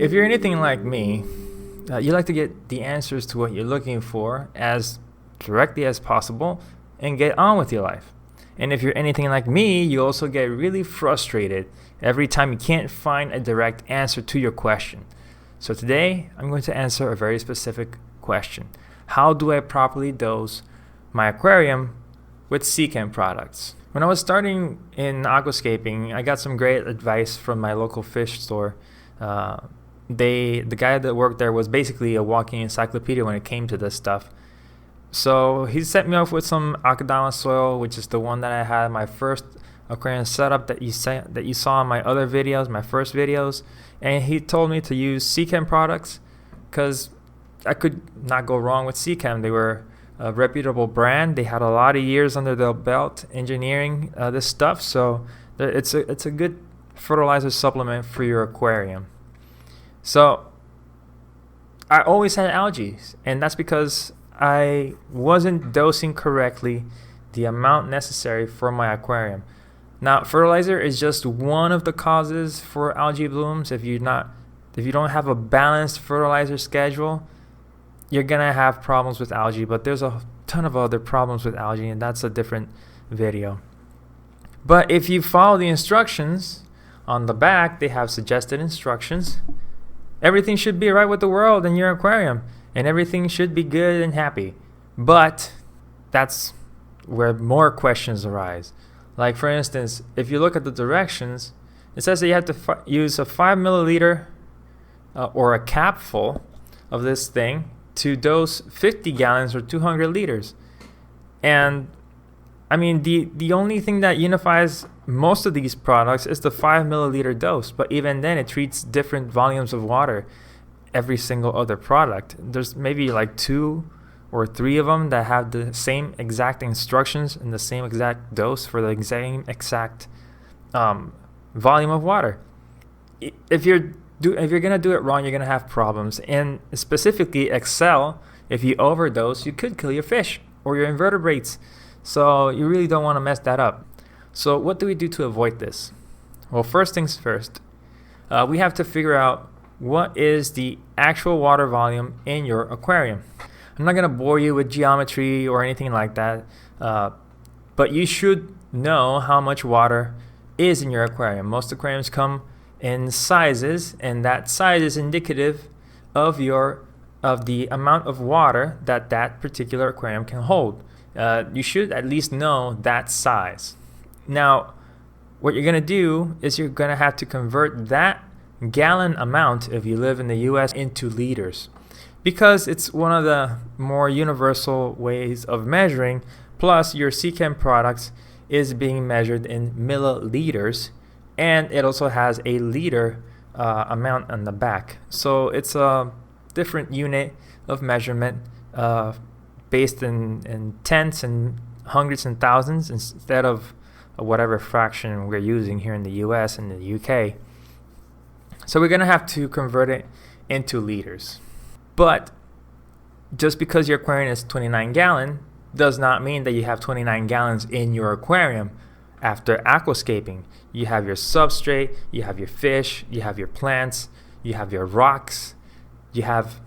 If you're anything like me, you like to get the answers to what you're looking for as directly as possible and get on with your life. And if you're anything like me, you also get really frustrated every time you can't find a direct answer to your question. So today, I'm going to answer a very specific question. How do I properly dose my aquarium with Seachem products? When I was starting in aquascaping, I got some great advice from my local fish store. The guy that worked there was basically a walking encyclopedia when it came to this stuff. So he set me off with some Akadama soil, which is the one that I had in my first aquarium setup that you saw in my other videos, my first videos. And he told me to use Seachem products because I could not go wrong with Seachem. They were a reputable brand. They had a lot of years under their belt engineering this stuff. So it's a good fertilizer supplement for your aquarium. So I always had algae, and that's because I wasn't dosing correctly the amount necessary for my aquarium. Now, fertilizer is just one of the causes for algae blooms. If you don't have a balanced fertilizer schedule, you're gonna have problems with algae. But there's a ton of other problems with algae, and that's a different video. But if you follow the instructions on the back, they have suggested instructions. Everything should be right with the world in your aquarium, and everything should be good and happy. But that's where more questions arise. Like, for instance, if you look at the directions, it says that you have to use a 5 milliliter or a capful of this thing to dose 50 gallons or 200 liters. And I mean, the only thing that unifies most of these products is the 5 milliliter dose. But even then, it treats different volumes of water every single other product. There's maybe like 2 or 3 of them that have the same exact instructions and the same exact dose for the same exact volume of water. If you're gonna do it wrong, you're gonna have problems. And specifically, Excel, if you overdose, you could kill your fish or your invertebrates. So you really don't want to mess that up. So what do we do to avoid this? Well, first things first, we have to figure out what is the actual water volume in your aquarium. I'm not going to bore you with geometry or anything like that, but you should know how much water is in your aquarium. Most aquariums come in sizes, and that size is indicative of the amount of water that particular aquarium can hold. You should at least know that size. Now, what you're going to do is you're going to have to convert that gallon amount, if you live in the US, into liters, because it's one of the more universal ways of measuring. Plus, your Seachem products is being measured in milliliters, and it also has a liter amount on the back. So it's a different unit of measurement based in tenths and hundreds and thousands instead of whatever fraction we're using here in the US and the UK. So we're going to have to convert it into liters. But just because your aquarium is 29 gallon does not mean that you have 29 gallons in your aquarium. After aquascaping, you have your substrate, you have your fish, you have your plants, you have your rocks, you have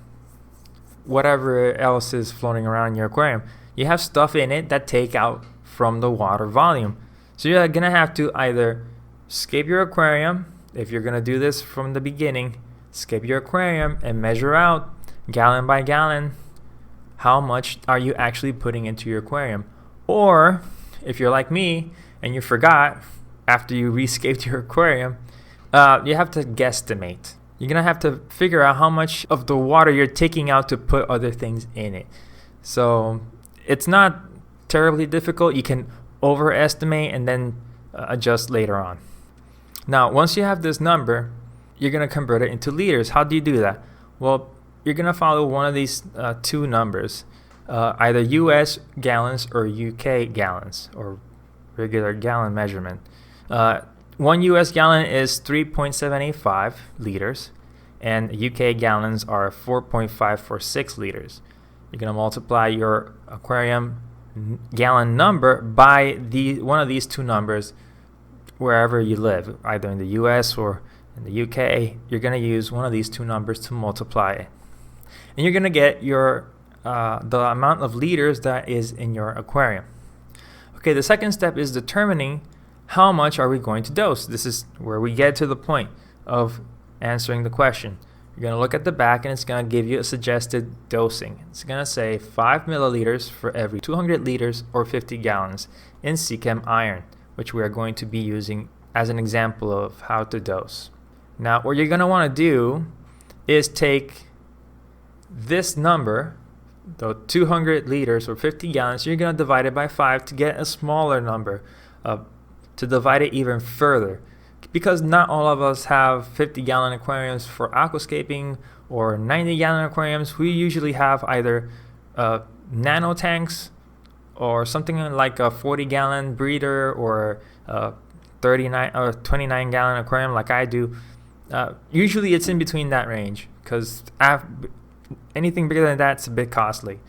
whatever else is floating around in your aquarium. You have stuff in it that take out from the water volume. So you're going to have to either scape your aquarium. If you're going to do this from the beginning, scape your aquarium and measure out gallon by gallon how much are you actually putting into your aquarium. Or if you're like me and you forgot after you rescaped your aquarium, you have to guesstimate. You're going to have to figure out how much of the water you're taking out to put other things in it. So it's not terribly difficult. You can overestimate and then adjust later on. Now, once you have this number, you're going to convert it into liters. How do you do that? Well, you're going to follow one of these two numbers, either US gallons or UK gallons, or regular gallon measurement. 1 US gallon is 3.785 liters, and UK gallons are 4.546 liters. You're going to multiply your aquarium gallon number by one of these two numbers wherever you live, either in the US or In the UK, you're going to use one of these two numbers to multiply it. And you're going to get your the amount of liters that is in your aquarium. Okay, the second step is determining how much are we going to dose. This is where we get to the point of answering the question. You're going to look at the back and it's going to give you a suggested dosing. It's going to say 5 milliliters for every 200 liters or 50 gallons in Seachem iron, which we are going to be using as an example of how to dose. Now, what you're going to want to do is take this number, the 200 liters or 50 gallons, you're going to divide it by 5 to get a smaller number, to divide it even further. Because not all of us have 50-gallon aquariums for aquascaping or 90-gallon aquariums. We usually have either nano tanks or something like a 40-gallon breeder or 39 or 29-gallon aquarium like I do. Usually it's in between that range, because anything bigger than that's a bit costly.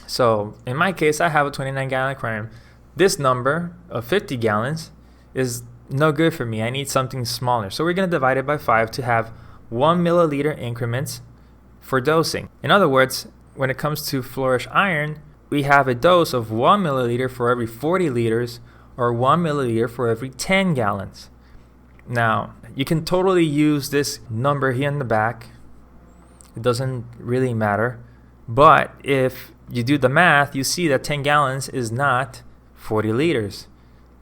So in my case, I have a 29-gallon aquarium. This number of 50 gallons is no good for me. I need something smaller. So we're going to divide it by 5 to have 1 milliliter increments for dosing. In other words, when it comes to Flourish Iron, we have a dose of 1 milliliter for every 40 liters or 1 milliliter for every 10 gallons. Now, you can totally use this number here in the back. It doesn't really matter. But if you do the math, you see that 10 gallons is not 40 liters.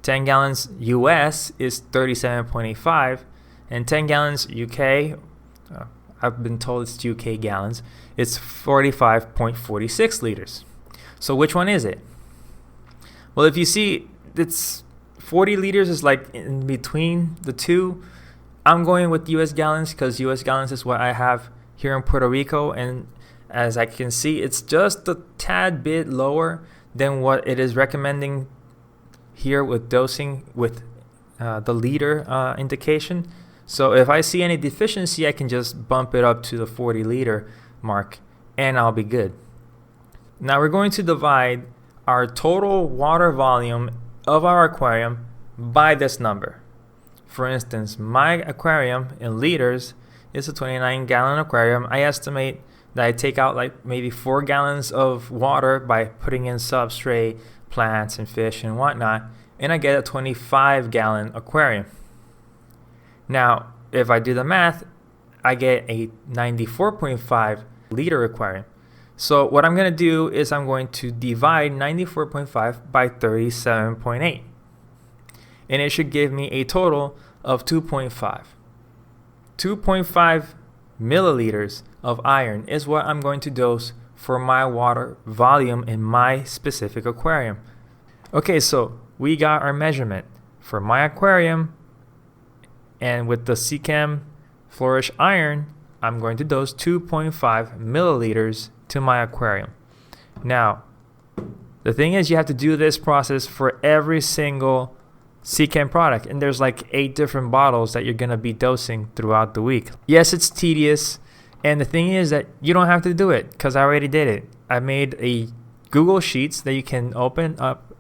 10 gallons US is 37.85, and 10 gallons UK, I've been told it's UK gallons, it's 45.46 liters. So which one is it? Well, if you see, it's 40 liters is like in between the two. I'm going with US gallons because US gallons is what I have here in Puerto Rico, and as I can see, it's just a tad bit lower than what it is recommending here with dosing with the liter indication. So if I see any deficiency, I can just bump it up to the 40 liter mark and I'll be good. Now we're going to divide our total water volume of our aquarium by this number. For instance, my aquarium in liters is a 29-gallon aquarium. I estimate that I take out like maybe 4 gallons of water by putting in substrate, plants and fish and whatnot, and I get a 25-gallon aquarium. Now, if I do the math, I get a 94.5 liter aquarium. So what I'm going to do is I'm going to divide 94.5 by 37.8, and it should give me a total of 2.5. 2.5 milliliters of iron is what I'm going to dose for my water volume in my specific aquarium. Okay, so we got our measurement for my aquarium, and with the Seachem Flourish Iron, I'm going to dose 2.5 milliliters to my aquarium. Now, the thing is, you have to do this process for every single Seachem product, and there's like 8 different bottles that you're going to be dosing throughout the week. Yes, it's tedious, and the thing is that you don't have to do it because I already did it. I made a Google Sheets that you can open up.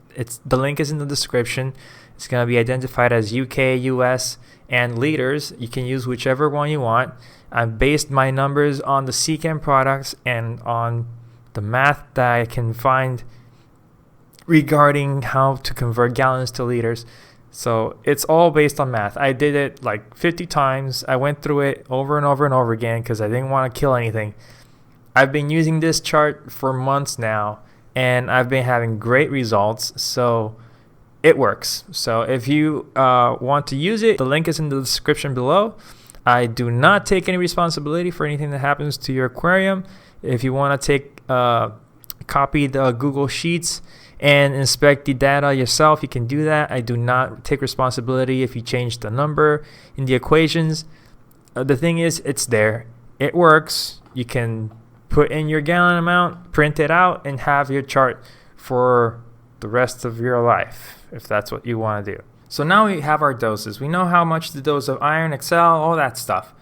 The link is in the description. It's going to be identified as UK, US, and liters. You can use whichever one you want. I based my numbers on the Seachem products and on the math that I can find regarding how to convert gallons to liters. So it's all based on math. I did it like 50 times. I went through it over and over and over again because I didn't want to kill anything. I've been using this chart for months now, and I've been having great results. So it works. So if you want to use it, the link is in the description below. I do not take any responsibility for anything that happens to your aquarium. If you want to copy the Google Sheets and inspect the data yourself, you can do that. I do not take responsibility if you change the number in the equations. The thing is, it's there. It works. You can put in your gallon amount, print it out, and have your chart for the rest of your life, if that's what you want to do. So now we have our doses. We know how much the dose of iron, Excel, all that stuff.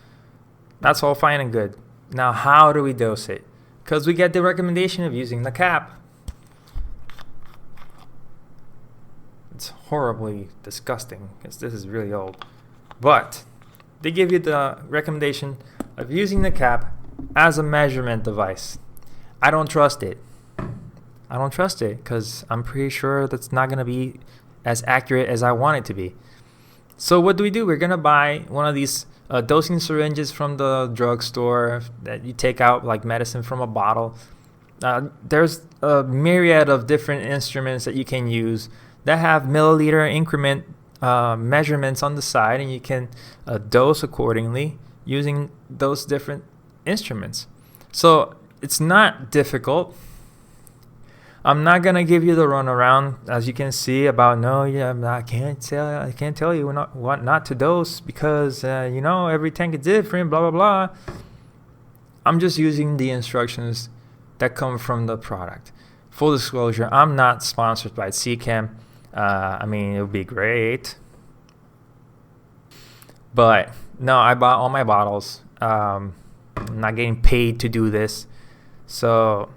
That's all fine and good. Now, how do we dose it? Because we get the recommendation of using the cap. It's horribly disgusting because this is really old. But they give you the recommendation of using the cap as a measurement device. I don't trust it. I don't trust it because I'm pretty sure that's not going to be as accurate as I want it to be. So what do? We're going to buy one of these dosing syringes from the drugstore that you take out like medicine from a bottle. There's a myriad of different instruments that you can use that have milliliter increment measurements on the side, and you can dose accordingly using those different instruments. So it's not difficult. I'm not gonna give you the runaround, as you can see, about I can't tell you what not to dose because every tank is different, blah blah blah. I'm just using the instructions that come from the product. Full disclosure, I'm not sponsored by Seachem. I mean, it would be great, but no, I bought all my bottles. I'm not getting paid to do this, so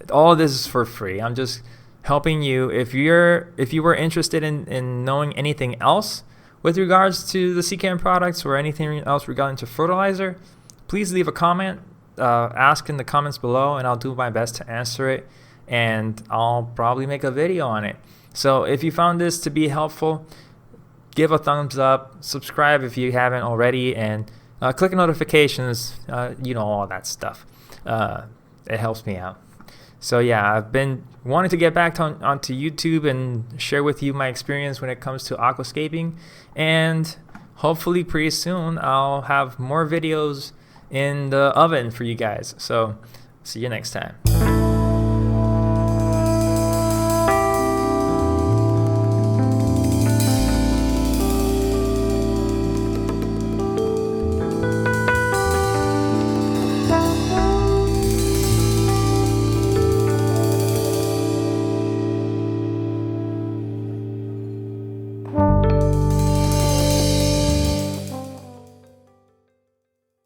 all of this is for free. I'm just helping you. If you were interested in knowing anything else with regards to the Seachem products or anything else regarding to fertilizer, please leave a comment. Ask in the comments below, and I'll do my best to answer it, and I'll probably make a video on it. So if you found this to be helpful, give a thumbs up, subscribe if you haven't already, and click notifications, all that stuff. It helps me out. So yeah, I've been wanting to get back onto YouTube and share with you my experience when it comes to aquascaping, and hopefully pretty soon I'll have more videos in the oven for you guys. So see you next time.